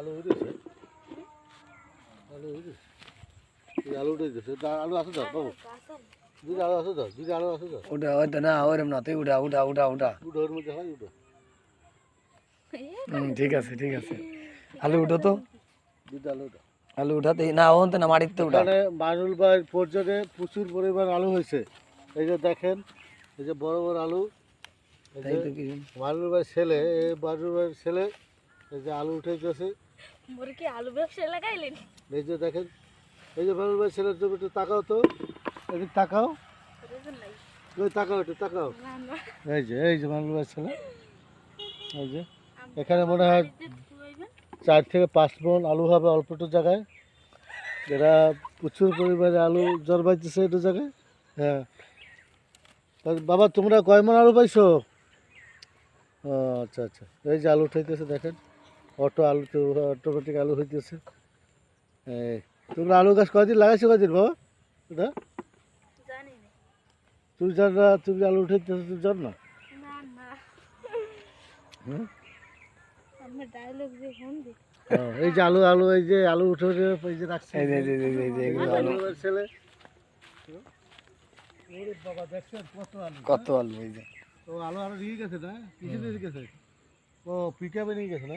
আলু উঠেছে, আলু উঠে গেছে। আলু আছে ধর বাবু, দুটো আলু আছে ধর, দুটো আলু আছে ধর। উঠা হয়তো না ওরম না, তুই উঠা উঠা উঠা উঠা। উঠো ওর মধ্যে হয় উঠো। ঠিক আছে ঠিক আছে, আলু উঠো তো, দুটো আলু উঠো। আলু উঠাতে না ওনতে না মাটিতে উঠা। এখানে মানুল ভাই পর্যটনে প্রচুর পরিমাণ আলু হয়েছে। এই যে দেখেন, এই যে বড় বড় আলু, এই তাই যে তো কি মানুল ভাই ছেলে, এই মানুল ভাইয়ের ছেলে এই যে আলু উঠে গেছে। মোরে কি আলু ব্যবসা লাগাইলেন? এই যে দেখেন, এই যে মানুল ভাই ছেলের জন্য একটু তাকাও তো, এদিক তাকাও, রেজন নাই ওই তাকাও একটু তাকাও। না না এই যে মানুল ভাই ছেলে, এই যে এখানে মনে হয় 4 থেকে 5 মণ আলু হবে অল্প একটু জায়গায়। এরা প্রচুর পরিমাণে আলু জন্মাইতেছে একটু জায়গায়। হ্যাঁ বাবা, তোমরা কয় মণ আলু পাইছো? ও আচ্ছা আচ্ছা, এই যে আলু উঠাইতেছে দেখেন, আলু তো অটোমেটিক আলু হইতেছে। এই তোমরা আলু গাছ কয়দিন লাগাইছো, কয়দিন বাবা? এটা জানি না। তুমি জান না? তুমি আলু উঠাইতেছো, তুমি জান না? না না হুম? আমার ডায়লগ যে ফোন দি এই যে আলু আলু এই যে আলু উঠে উঠে এই যে রাখছে, এই যে এগুলো আলু, মানুল ভাইয়ের ছেলে। ওরে বাবা, দেখছেন কত আলু? কত আলু এই যে। ও আলু আরো নিয়ে গেছে না? কিসে নিয়ে গেছে? ও পিকআপে নিয়ে গেছে না?